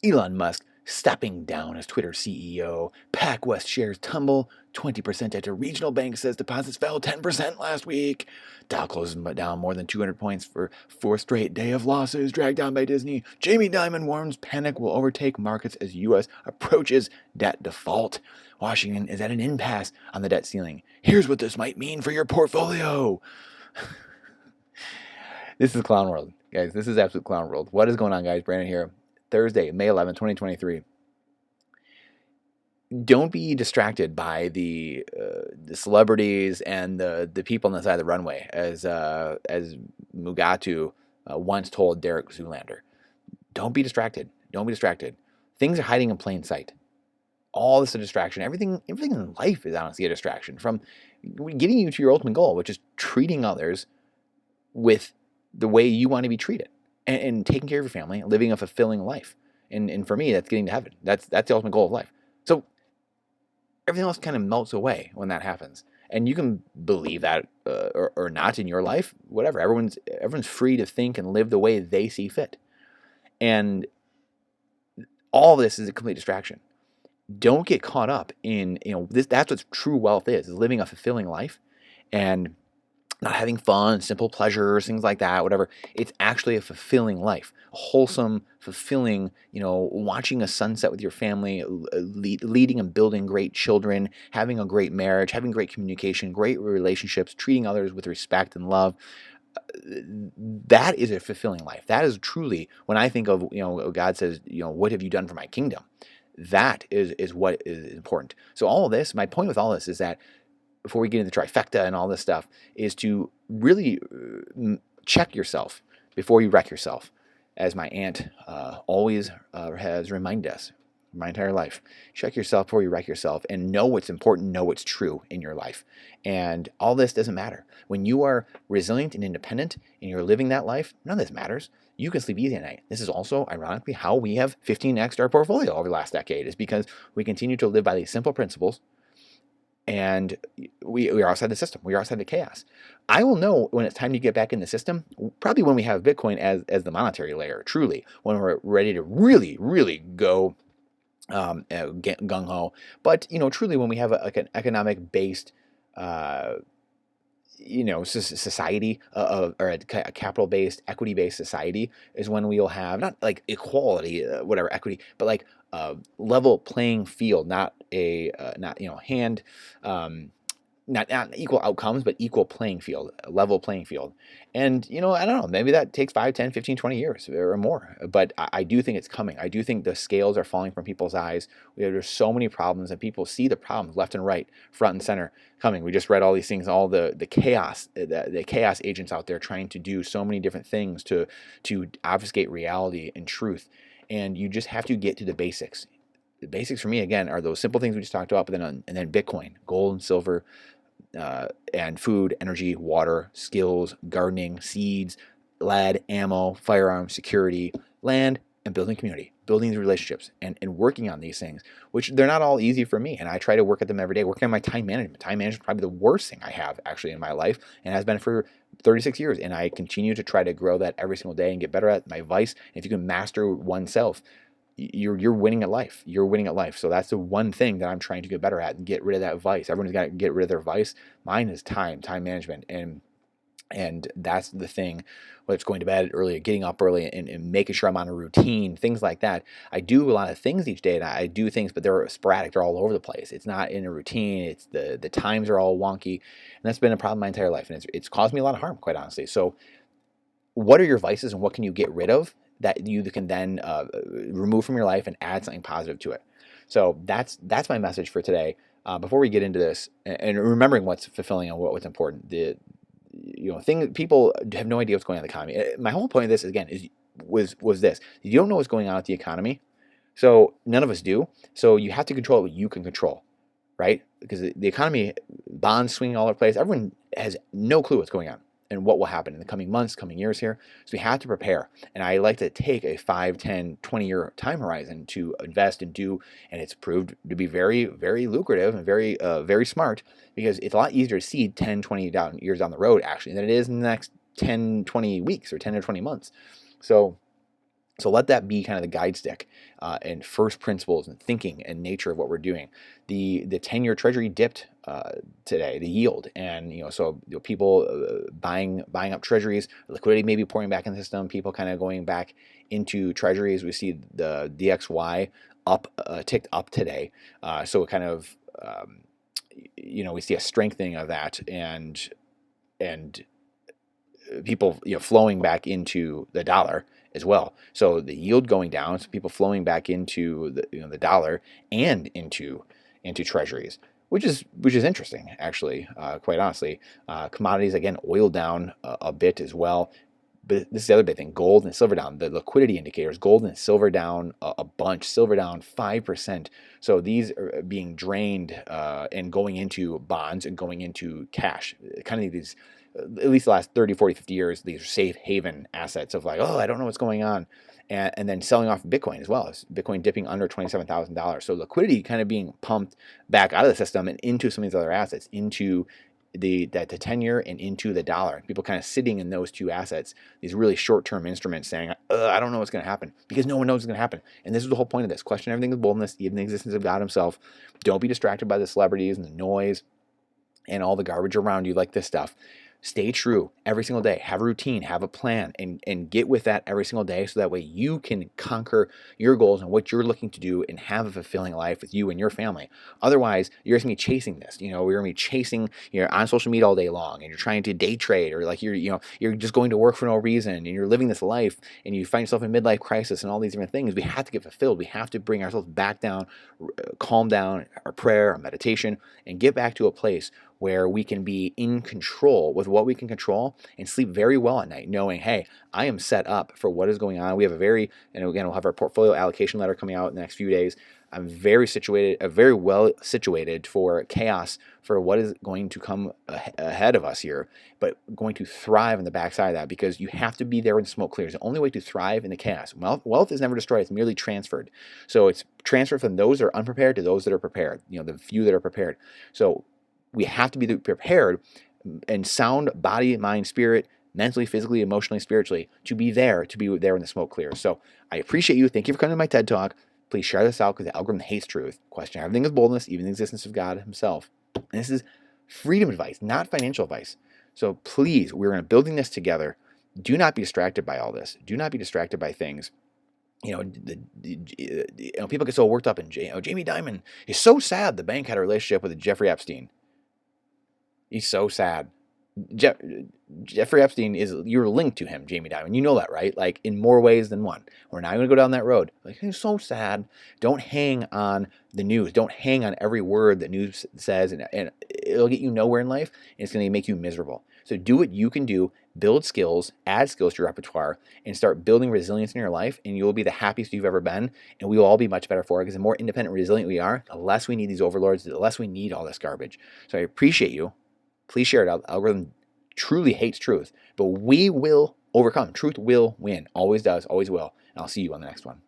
Elon Musk stepping down as Twitter CEO. PacWest shares tumble 20% after regional bank says deposits fell 10% last week. Dow closes down more than 200 points for fourth straight day of losses, dragged down by Disney. Jamie Dimon warns panic will overtake markets as U.S. approaches debt default. Washington is at an impasse on the debt ceiling. Here's what this might mean for your portfolio. This is Clown World, guys. This is absolute Clown World. What is going on, guys? Brandon here. Thursday, May 11th, 2023. Don't be distracted by the celebrities and the people on the side of the runway, as Mugatu once told Derek Zoolander. Don't be distracted. Don't be distracted. Things are hiding in plain sight. All this is a distraction. Everything in life is honestly a distraction from getting you to your ultimate goal, which is treating others with the way you want to be treated, and taking care of your family, living a fulfilling life. And for me, that's getting to heaven. That's the ultimate goal of life. So everything else kind of melts away when that happens. And you can believe that or not in your life, whatever. Everyone's free to think and live the way they see fit. And all this is a complete distraction. Don't get caught up in, this. That's what true wealth is living a fulfilling life and not having fun, simple pleasures, things like that, whatever. It's actually a fulfilling life, a wholesome, fulfilling, watching a sunset with your family, leading and building great children, having a great marriage, having great communication, great relationships, treating others with respect and love. That is a fulfilling life. That is truly, when I think of, God says, what have you done for my kingdom? That is what is important. So all of this, my point with all this is that before we get into the trifecta and all this stuff, is to really check yourself before you wreck yourself. As my aunt always has reminded us my entire life, check yourself before you wreck yourself, and know what's important, know what's true in your life. And all this doesn't matter. When you are resilient and independent and you're living that life, none of this matters. You can sleep easy at night. This is also, ironically, how we have 15x'd our portfolio over the last decade, is because we continue to live by these simple principles. And we are outside the system. We are outside the chaos. I will know when it's time to get back in the system, probably when we have Bitcoin as the monetary layer, truly, when we're ready to really, really go gung-ho. But, truly when we have an economic-based, society, or a capital-based, equity-based society, is when we'll have not like equality, whatever equity, but like level playing field, not a not equal outcomes, but equal playing field, level playing field. And, I don't know, maybe that takes 5, 10, 15, 20 years or more. But I do think it's coming. I do think the scales are falling from people's eyes. There's so many problems, and people see the problems left and right, front and center coming. We just read all these things, all the chaos, the chaos agents out there trying to do so many different things to obfuscate reality and truth. And you just have to get to the basics. The basics for me, again, are those simple things we just talked about, but then Bitcoin, gold and silver, and food, energy, water, skills, gardening, seeds, lead, ammo, firearms, security, land, and building community, building these relationships, and working on these things, which they're not all easy for me. And I try to work at them every day, working on my time management. Time management is probably the worst thing I have actually in my life, and has been for 36 years. And I continue to try to grow that every single day and get better at my vice. And if you can master oneself, you're winning at life. You're winning at life. So that's the one thing that I'm trying to get better at and get rid of that vice. Everyone's got to get rid of their vice. Mine is time management. And that's the thing, whether it's going to bed early, getting up early, and making sure I'm on a routine, things like that. I do a lot of things each day, and I do things, but they're sporadic. They're all over the place. It's not in a routine. It's the times are all wonky. And that's been a problem my entire life. And it's caused me a lot of harm, quite honestly. So what are your vices, and what can you get rid of that you can then remove from your life and add something positive to it? So that's my message for today. Before we get into this, and remembering what's fulfilling and what's important, people have no idea what's going on in the economy. My whole point of this, again, was this: you don't know what's going on with the economy, so none of us do. So you have to control what you can control, right? Because the economy, bonds swinging all over the place. Everyone has no clue what's going on and what will happen in the coming months, coming years here. So we have to prepare. And I like to take a 5, 10, 20-year time horizon to invest and do, and it's proved to be very, very lucrative and very, very smart, because it's a lot easier to see 10, 20 years down the road, actually, than it is in the next 10, 20 weeks or 10 or 20 months. So So let that be kind of the guide stick and first principles and thinking and nature of what we're doing. The 10-year Treasury dipped today, the yield, and so people buying up Treasuries, liquidity maybe pouring back in the system, people kind of going back into Treasuries. We see the DXY up ticked up today, so it kind of we see a strengthening of that and people flowing back into the dollar as well. So the yield going down, so people flowing back into the dollar and into treasuries, which is interesting actually. Quite honestly, commodities again, oil down a bit as well. But this is the other big thing: gold and silver down. The liquidity indicators, gold and silver down a bunch. Silver down 5%. So these are being drained and going into bonds and going into cash. Kind of these, at least the last 30, 40, 50 years, these are safe haven assets of like, oh, I don't know what's going on. And then selling off Bitcoin as well. Bitcoin dipping under $27,000. So liquidity kind of being pumped back out of the system and into some of these other assets, into the 10-year and into the dollar. People kind of sitting in those two assets, these really short-term instruments, saying, I don't know what's going to happen, because no one knows what's going to happen. And this is the whole point of this. Question everything with boldness, even the existence of God himself. Don't be distracted by the celebrities and the noise and all the garbage around you like this stuff. Stay true every single day. Have a routine, have a plan, and get with that every single day, so that way you can conquer your goals and what you're looking to do and have a fulfilling life with you and your family. Otherwise, you're just going to be chasing this. We're going to be chasing, you're on social media all day long and you're trying to day trade, or like you're just going to work for no reason and you're living this life and you find yourself in midlife crisis and all these different things. We have to get fulfilled. We have to bring ourselves back down, calm down, our prayer, our meditation, and get back to a place where we can be in control with what we can control and sleep very well at night, knowing, hey, I am set up for what is going on. We have and again, we'll have our portfolio allocation letter coming out in the next few days. I'm very well situated for chaos, for what is going to come ahead of us here, but going to thrive in the backside of that, because you have to be there when the smoke clears. The only way to thrive in the chaos. Wealth is never destroyed, it's merely transferred. So it's transferred from those that are unprepared to those that are prepared, the few that are prepared. So we have to be prepared and sound body, mind, spirit, mentally, physically, emotionally, spiritually, to be there when the smoke clears. So I appreciate you. Thank you for coming to my TED Talk. Please share this out, because the algorithm hates truth. Question everything with boldness, even the existence of God himself. And this is freedom advice, not financial advice. So please, we're building this together. Do not be distracted by all this. Do not be distracted by things. People get so worked up in Jamie Dimon is so sad the bank had a relationship with Jeffrey Epstein. He's so sad. Jeffrey Epstein you're linked to him, Jamie Dimon. You know that, right? Like, in more ways than one. We're not going to go down that road. Like, he's so sad. Don't hang on the news. Don't hang on every word that news says, and it'll get you nowhere in life, and it's going to make you miserable. So do what you can do. Build skills, add skills to your repertoire, and start building resilience in your life, and you'll be the happiest you've ever been, and we will all be much better for it, because the more independent and resilient we are, the less we need these overlords, the less we need all this garbage. So I appreciate you. Please share it out. The algorithm truly hates truth, but we will overcome. Truth will win. Always does, always will. And I'll see you on the next one.